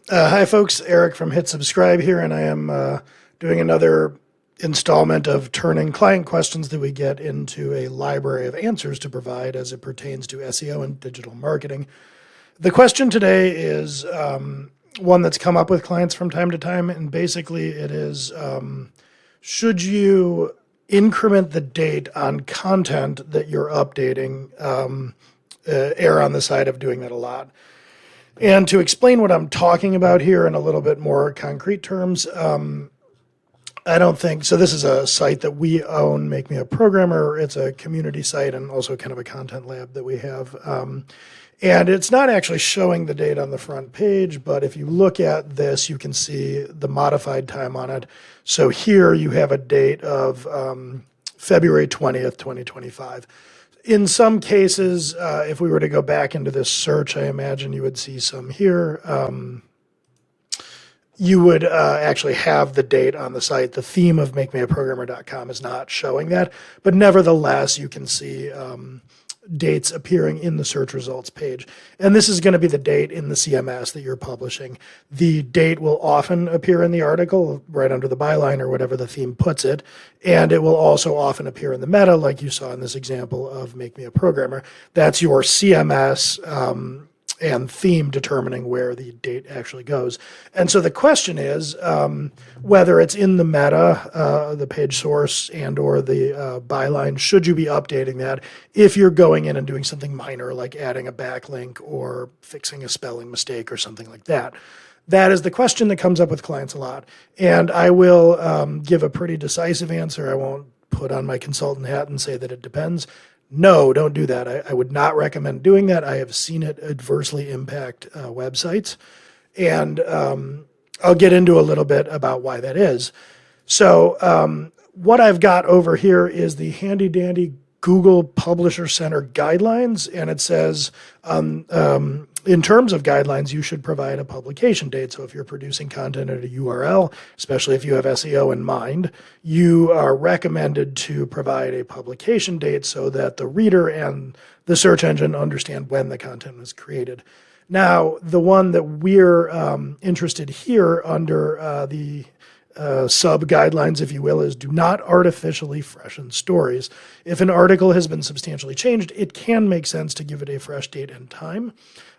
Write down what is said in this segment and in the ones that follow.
Hi, folks. Eric from Hit Subscribe here, and I am doing another installment of turning client questions that we get into a library of answers to provide as it pertains to SEO and digital marketing. The question today is one that's come up with clients from time to time, and basically it is should you increment the date on content that you're updating, err on the side of doing that a lot? And to explain what I'm talking about here in a little bit more concrete terms, I don't think so. This is a site that we own, Make Me a Programmer. It's a community site and also kind of a content lab that we have. And it's not actually showing the date on the front page, but if you look at this, you can see the modified time on it. So here you have a date of February 20th, 2025. In some cases, if we were to go back into this search, I imagine you would see some here. You would actually have the date on the site. The theme of makemeaprogrammer.com is not showing that, but nevertheless, you can see dates appearing in the search results page. And this is going to be the date in the CMS that you're publishing. The date will often appear in the article right under the byline or whatever the theme puts it. And it will also often appear in the meta, like you saw in this example of Make Me a Programmer. That's your CMS and theme determining where the date actually goes. And so the question is whether it's in the meta, the page source and or the byline, should you be updating that if you're going in and doing something minor like adding a backlink or fixing a spelling mistake or something like that? That is the question that comes up with clients a lot. And I will give a pretty decisive answer. I won't put on my consultant hat and say that it depends. No, don't do that. I would not recommend doing that. I have seen it adversely impact websites. And I'll get into a little bit about why that is. So what I've got over here is the handy dandy Google Publisher Center guidelines. And it says, in terms of guidelines, you should provide a publication date. So if you're producing content at a URL, especially if you have SEO in mind, you are recommended to provide a publication date so that the reader and the search engine understand when the content was created. Now, the one that we're interested here under the sub guidelines, if you will, is do not artificially freshen stories. If an article has been substantially changed, it can make sense to give it a fresh date and time.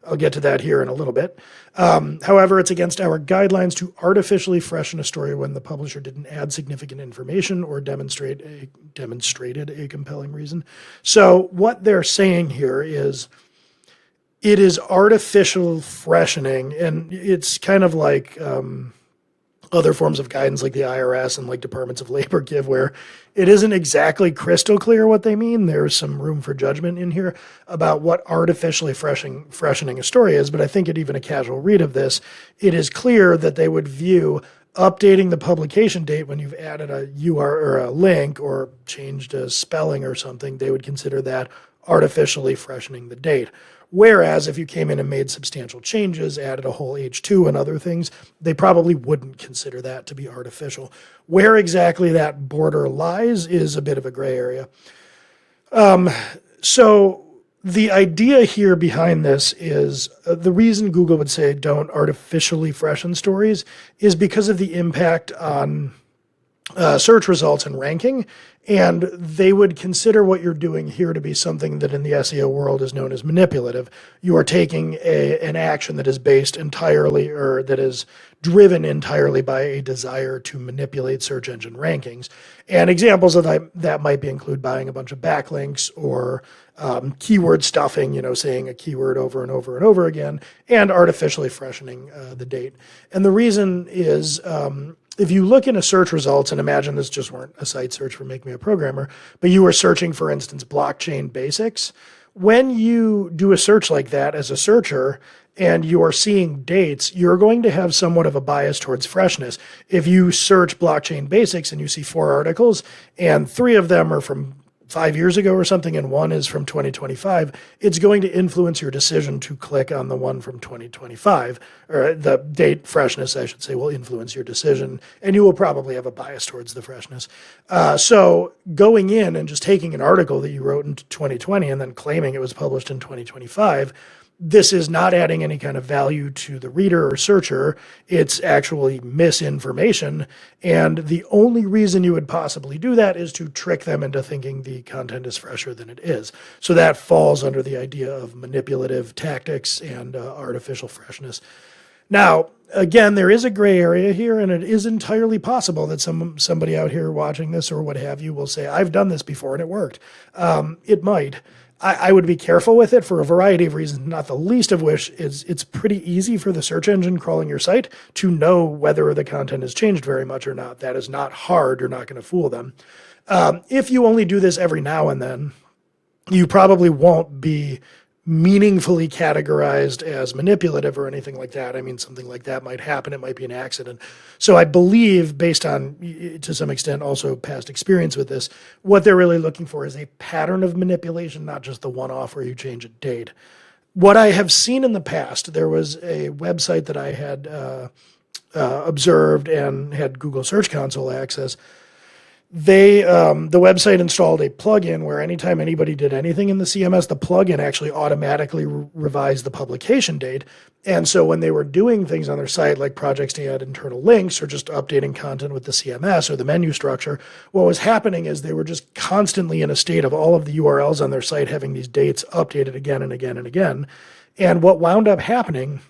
I'll get to that here in a little bit. However, it's against our guidelines to artificially freshen a story when the publisher didn't add significant information or demonstrated a compelling reason. So what they're saying here is it is artificial freshening, and it's kind of like other forms of guidance like the IRS and like departments of labor give, where it isn't exactly crystal clear what they mean. There's some room for judgment in here about what artificially freshening a story is, but I think at even a casual read of this, it is clear that they would view updating the publication date when you've added a URL or a link or changed a spelling or something. They would consider that artificially freshening the date. Whereas if you came in and made substantial changes, added a whole H2 and other things, they probably wouldn't consider that to be artificial. Where exactly that border lies is a bit of a gray area. So the idea here behind this is the reason Google would say don't artificially freshen stories is because of the impact on search results and ranking, and they would consider what you're doing here to be something that in the SEO world is known as manipulative. You are taking an action that is based entirely or that is driven entirely by a desire to manipulate search engine rankings. And examples of that might include buying a bunch of backlinks or keyword stuffing, saying a keyword over and over and over again, and artificially freshening the date. And the reason is if you look into search results, and imagine this just weren't a site search for Make Me a Programmer, but you were searching, for instance, blockchain basics, when you do a search like that as a searcher and you're seeing dates, you're going to have somewhat of a bias towards freshness. If you search blockchain basics and you see 4 articles and 3 of them are from 5 years ago or something, and 1 is from 2025, it's going to influence your decision to click on the one from 2025, or the date freshness, I should say, will influence your decision, and you will probably have a bias towards the freshness. So going in and just taking an article that you wrote in 2020 and then claiming it was published in 2025, this is not adding any kind of value to the reader or searcher. It's actually misinformation. And the only reason you would possibly do that is to trick them into thinking the content is fresher than it is. So that falls under the idea of manipulative tactics and artificial freshness. Now, again, there is a gray area here, and it is entirely possible that somebody out here watching this or what have you will say, I've done this before and it worked. It might. I would be careful with it for a variety of reasons, not the least of which is it's pretty easy for the search engine crawling your site to know whether the content has changed very much or not. That is not hard. You're not going to fool them. If you only do this every now and then, you probably won't be meaningfully categorized as manipulative or anything like that. I mean, something like that might happen. It might be an accident. So I believe, based on, to some extent, also past experience with this, what they're really looking for is a pattern of manipulation, not just the one-off where you change a date. What I have seen in the past, there was a website that I had observed and had Google Search Console access. The website installed a plugin where anytime anybody did anything in the CMS, the plugin actually automatically revised the publication date. And so when they were doing things on their site, like projects to add internal links or just updating content with the CMS or the menu structure, what was happening is they were just constantly in a state of all of the URLs on their site having these dates updated again and again and again. And what wound up happening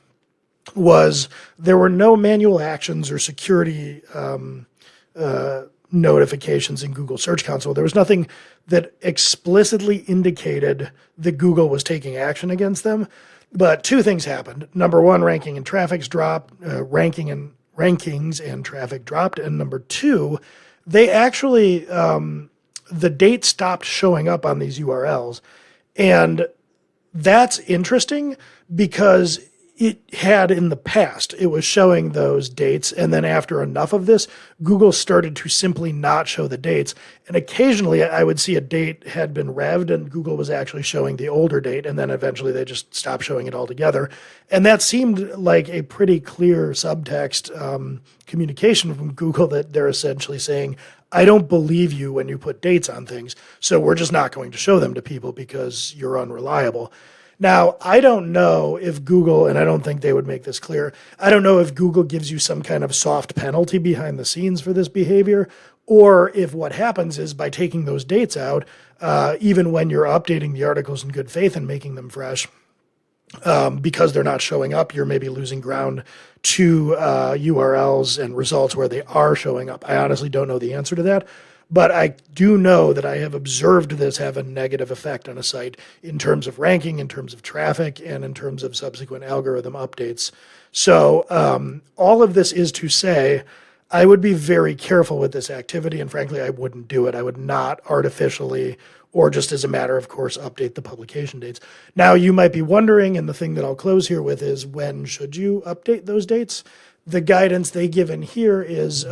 was there were no manual actions or security notifications in Google Search Console. There was nothing that explicitly indicated that Google was taking action against them. But two things happened. Number one, rankings and traffic dropped. And number two, they actually, the date stopped showing up on these URLs. And that's interesting because it had in the past, it was showing those dates. And then after enough of this, Google started to simply not show the dates. And occasionally I would see a date had been revved and Google was actually showing the older date. And then eventually they just stopped showing it altogether. And that seemed like a pretty clear subtext communication from Google that they're essentially saying, I don't believe you when you put dates on things. So we're just not going to show them to people because you're unreliable. Now, I don't know if Google, and I don't think they would make this clear, I don't know if Google gives you some kind of soft penalty behind the scenes for this behavior, or if what happens is by taking those dates out, even when you're updating the articles in good faith and making them fresh, because they're not showing up, you're maybe losing ground to URLs and results where they are showing up. I honestly don't know the answer to that. But I do know that I have observed this have a negative effect on a site in terms of ranking, in terms of traffic, and in terms of subsequent algorithm updates. So all of this is to say, I would be very careful with this activity, and frankly, I wouldn't do it. I would not artificially, or just as a matter of course, update the publication dates. Now, you might be wondering, and the thing that I'll close here with is, when should you update those dates? The guidance they give in here is,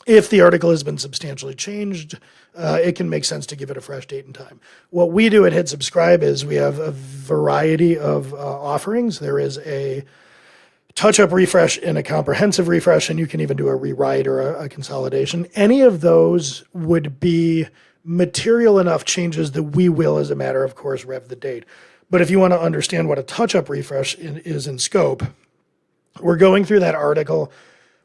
if the article has been substantially changed, it can make sense to give it a fresh date and time. What we do at Hit Subscribe is we have a variety of offerings. There is a touch-up refresh and a comprehensive refresh, and you can even do a rewrite or a consolidation. Any of those would be material enough changes that we will, as a matter of course, rev the date. But if you want to understand what a touch-up refresh is in scope, we're going through that article.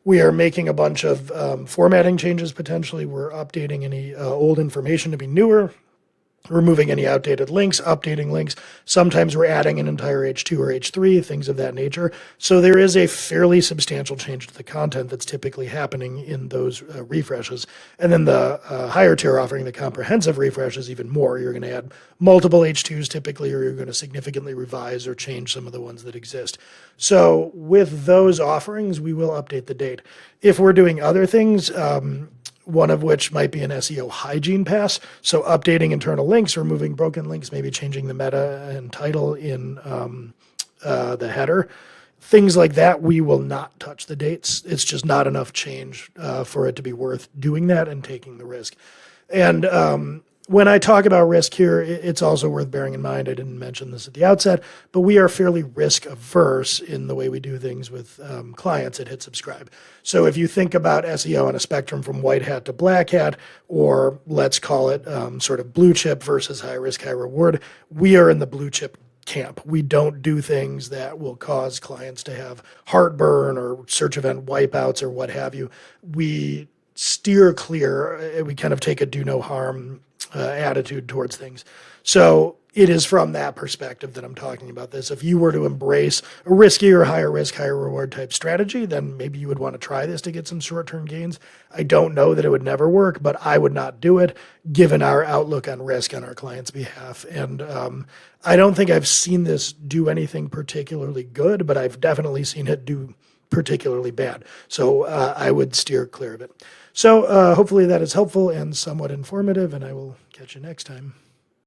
We are making a bunch of formatting changes potentially. We're updating any old information to be newer, removing any outdated links, updating links. Sometimes we're adding an entire H2 or H3, things of that nature. So there is a fairly substantial change to the content that's typically happening in those refreshes. And then the higher tier offering, the comprehensive refresh, is even more. You're going to add multiple H2s typically, or you're going to significantly revise or change some of the ones that exist. So with those offerings, we will update the date. If we're doing other things, one of which might be an SEO hygiene pass. So updating internal links, removing broken links, maybe changing the meta and title in the header. Things like that, we will not touch the dates. It's just not enough change for it to be worth doing that and taking the risk. And when I talk about risk here, it's also worth bearing in mind, I didn't mention this at the outset, but we are fairly risk averse in the way we do things with clients at Hit Subscribe. So if you think about SEO on a spectrum from white hat to black hat, or let's call it sort of blue chip versus high risk, high reward, we are in the blue chip camp. We don't do things that will cause clients to have heartburn or search event wipeouts or what have you. We steer clear. We kind of take a do no harm attitude towards things. So it is from that perspective that I'm talking about this. If you were to embrace a riskier, higher risk, higher reward type strategy, then maybe you would want to try this to get some short-term gains. I don't know that it would never work, but I would not do it given our outlook on risk on our clients' behalf. And I don't think I've seen this do anything particularly good, but I've definitely seen it do particularly bad. So I would steer clear of it. So hopefully that is helpful and somewhat informative, and I will catch you next time.